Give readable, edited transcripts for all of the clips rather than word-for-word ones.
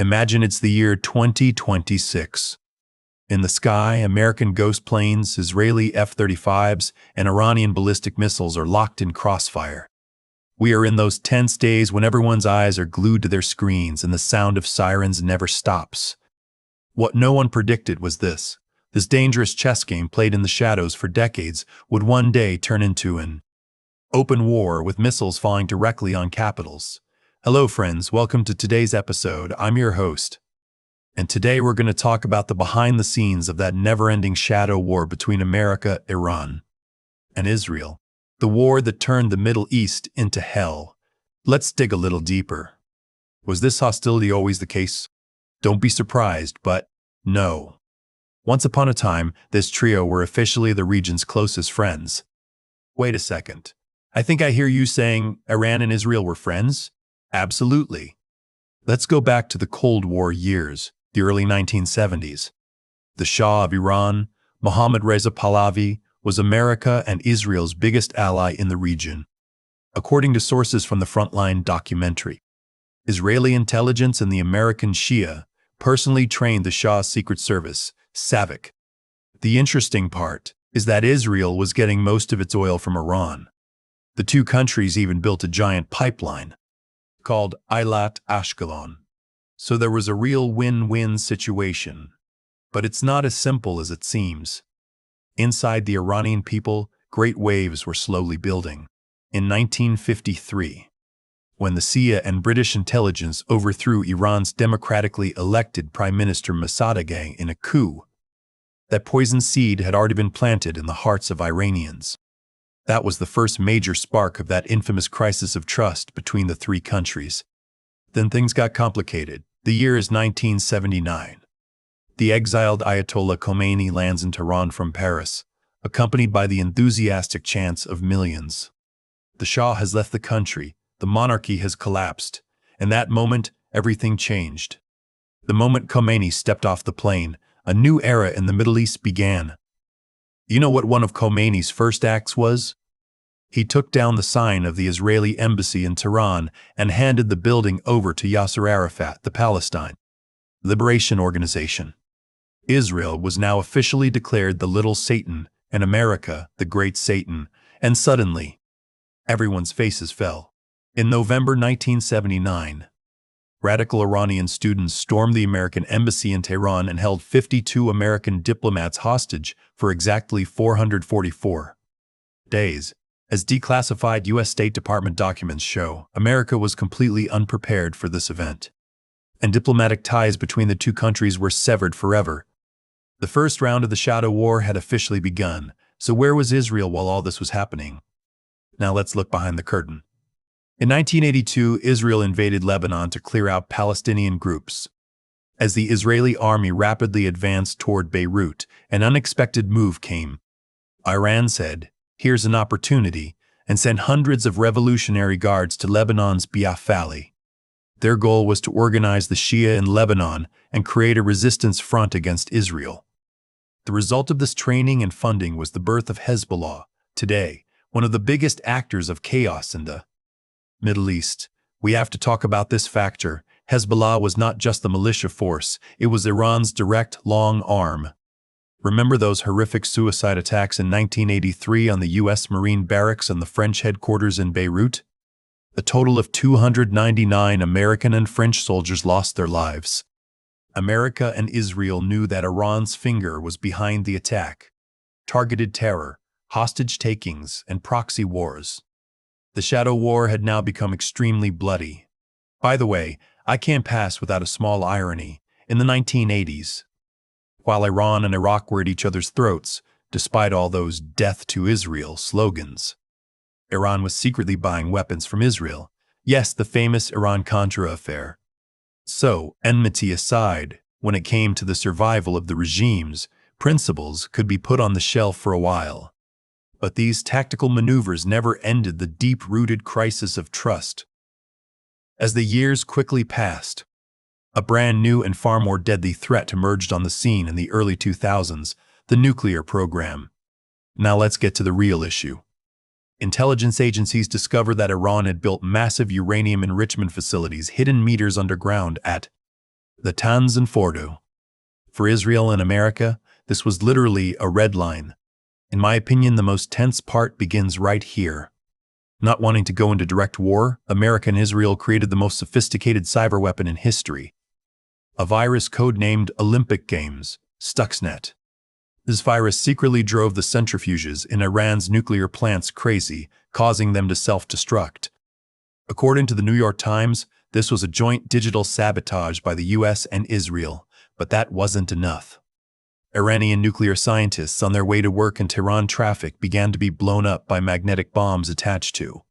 Imagine it's the year 2026. In the sky, American ghost planes, Israeli F-35s, and Iranian ballistic missiles are locked in crossfire. We are in those tense days when everyone's eyes are glued to their screens and the sound of sirens never stops. What no one predicted was this. This dangerous chess game played in the shadows for decades would one day turn into an open war with missiles falling directly on capitals. Hello friends, welcome to today's episode. I'm your host. And today we're going to talk about the behind the scenes of that never-ending shadow war between America, Iran, and Israel. The war that turned the Middle East into hell. Let's dig a little deeper. Was this hostility always the case? Don't be surprised, but no. Once upon a time, this trio were officially the region's closest friends. Wait a second. I think I hear you saying Iran and Israel were friends? Absolutely. Let's go back to the Cold War years, the early 1970s. The Shah of Iran, Mohammad Reza Pahlavi, was America and Israel's biggest ally in the region. According to sources from the Frontline documentary, Israeli intelligence and the American Shia personally trained the Shah's Secret Service, SAVAK. The interesting part is that Israel was getting most of its oil from Iran. The two countries even built a giant pipeline called Eilat Ashkelon. So there was a real win-win situation. But it's not as simple as it seems. Inside the Iranian people, great waves were slowly building. In 1953, when the Shia and British intelligence overthrew Iran's democratically elected Prime Minister Mossadegh in a coup, that poison seed had already been planted in the hearts of Iranians. That was the first major spark of that infamous crisis of trust between the three countries. Then things got complicated. The year is 1979. The exiled Ayatollah Khomeini lands in Tehran from Paris, accompanied by the enthusiastic chants of millions. The Shah has left the country, the monarchy has collapsed. In that moment, everything changed. The moment Khomeini stepped off the plane, a new era in the Middle East began. You know what one of Khomeini's first acts was? He took down the sign of the Israeli embassy in Tehran and handed the building over to Yasser Arafat, the Palestine Liberation Organization. Israel was now officially declared the Little Satan and America the Great Satan, and suddenly, everyone's faces fell. In November 1979, radical Iranian students stormed the American embassy in Tehran and held 52 American diplomats hostage for exactly 444 days. As declassified U.S. State Department documents show, America was completely unprepared for this event, and diplomatic ties between the two countries were severed forever. The first round of the Shadow War had officially begun, so where was Israel while all this was happening? Now let's look behind the curtain. In 1982, Israel invaded Lebanon to clear out Palestinian groups. As the Israeli army rapidly advanced toward Beirut, an unexpected move came. Iran said, "Here's an opportunity," and sent hundreds of Revolutionary Guards to Lebanon's Be'af Valley. Their goal was to organize the Shia in Lebanon and create a resistance front against Israel. The result of this training and funding was the birth of Hezbollah, today one of the biggest actors of chaos in the Middle East. We have to talk about this factor. Hezbollah was not just the militia force, it was Iran's direct long arm. Remember those horrific suicide attacks in 1983 on the U.S. Marine barracks and the French headquarters in Beirut? A total of 299 American and French soldiers lost their lives. America and Israel knew that Iran's finger was behind the attack. Targeted terror, hostage takings, and proxy wars. The Shadow War had now become extremely bloody. By the way, I can't pass without a small irony. In the 1980s, while Iran and Iraq were at each other's throats, despite all those "Death to Israel" slogans, Iran was secretly buying weapons from Israel. Yes, the famous Iran-Contra affair. So, enmity aside, when it came to the survival of the regimes, principles could be put on the shelf for a while. But these tactical maneuvers never ended the deep-rooted crisis of trust. As the years quickly passed, a brand new and far more deadly threat emerged on the scene in the early 2000s, the nuclear program. Now let's get to the real issue. Intelligence agencies discovered that Iran had built massive uranium enrichment facilities hidden meters underground at the Tans and Fordo. For Israel and America, this was literally a red line. In my opinion, the most tense part begins right here. Not wanting to go into direct war, America and Israel created the most sophisticated cyber weapon in history. A virus codenamed Olympic Games, Stuxnet. This virus secretly drove the centrifuges in Iran's nuclear plants crazy, causing them to self-destruct. According to the New York Times, this was a joint digital sabotage by the US and Israel, but that wasn't enough. Iranian nuclear scientists on their way to work in Tehran traffic began to be blown up by magnetic bombs attached to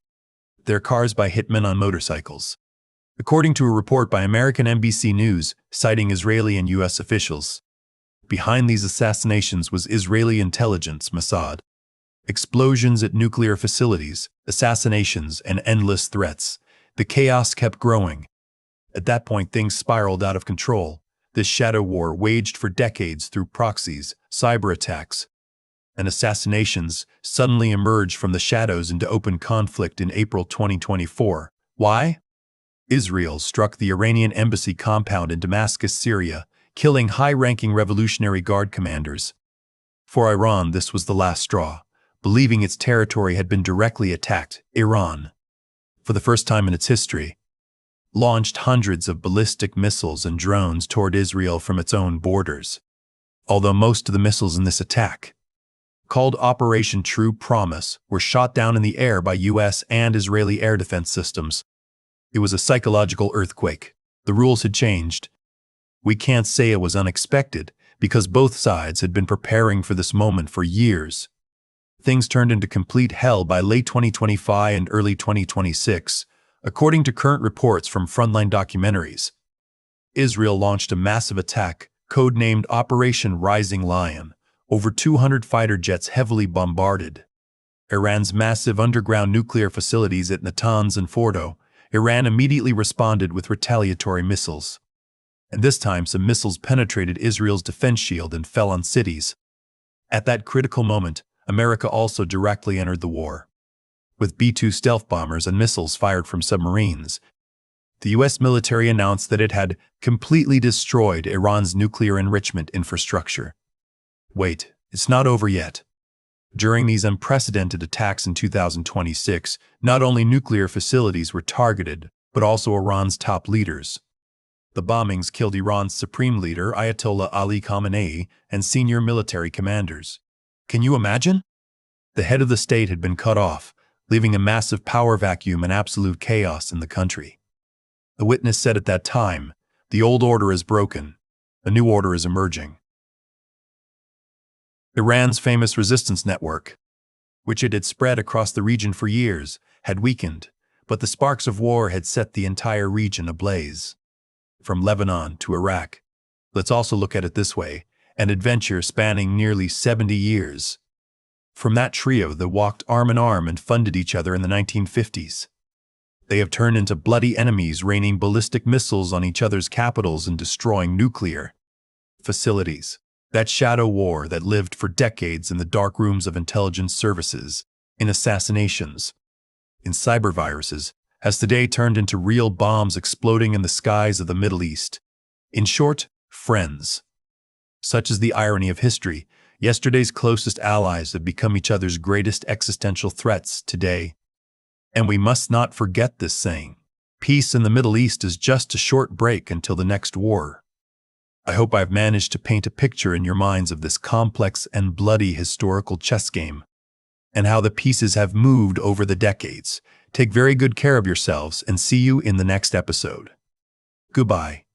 their cars by hitmen on motorcycles. According to a report by American NBC News, citing Israeli and US officials, behind these assassinations was Israeli intelligence, Mossad. Explosions at nuclear facilities, assassinations, and endless threats. The chaos kept growing. At that point, things spiraled out of control. This shadow war waged for decades through proxies, cyber attacks, and assassinations suddenly emerged from the shadows into open conflict in April 2024. Why? Israel struck the Iranian embassy compound in Damascus, Syria, killing high-ranking Revolutionary Guard commanders. For Iran, this was the last straw. Believing its territory had been directly attacked, Iran, for the first time in its history, launched hundreds of ballistic missiles and drones toward Israel from its own borders. Although most of the missiles in this attack, called Operation True Promise, were shot down in the air by US and Israeli air defense systems. It was a psychological earthquake. The rules had changed. We can't say it was unexpected, because both sides had been preparing for this moment for years. Things turned into complete hell by late 2025 and early 2026, according to current reports from frontline documentaries. Israel launched a massive attack, codenamed Operation Rising Lion. Over 200 fighter jets heavily bombarded Iran's massive underground nuclear facilities at Natanz and Fordo. Iran immediately responded with retaliatory missiles. And this time, some missiles penetrated Israel's defense shield and fell on cities. At that critical moment, America also directly entered the war. With B-2 stealth bombers and missiles fired from submarines, the U.S. military announced that it had completely destroyed Iran's nuclear enrichment infrastructure. Wait, it's not over yet. During these unprecedented attacks in 2026, not only nuclear facilities were targeted, but also Iran's top leaders. The bombings killed Iran's supreme leader, Ayatollah Ali Khamenei, and senior military commanders. Can you imagine? The head of the state had been cut off, leaving a massive power vacuum and absolute chaos in the country. A witness said at that time, "The old order is broken. A new order is emerging." Iran's famous resistance network, which it had spread across the region for years, had weakened, but the sparks of war had set the entire region ablaze. From Lebanon to Iraq. Let's also look at it this way, an adventure spanning nearly 70 years. From that trio that walked arm in arm and funded each other in the 1950s. They have turned into bloody enemies, raining ballistic missiles on each other's capitals and destroying nuclear facilities. That shadow war that lived for decades in the dark rooms of intelligence services, in assassinations, in cyberviruses, has today turned into real bombs exploding in the skies of the Middle East. In short, friends. Such is the irony of history. Yesterday's closest allies have become each other's greatest existential threats today. And we must not forget this saying. Peace in the Middle East is just a short break until the next war. I hope I've managed to paint a picture in your minds of this complex and bloody historical chess game, and how the pieces have moved over the decades. Take very good care of yourselves and see you in the next episode. Goodbye.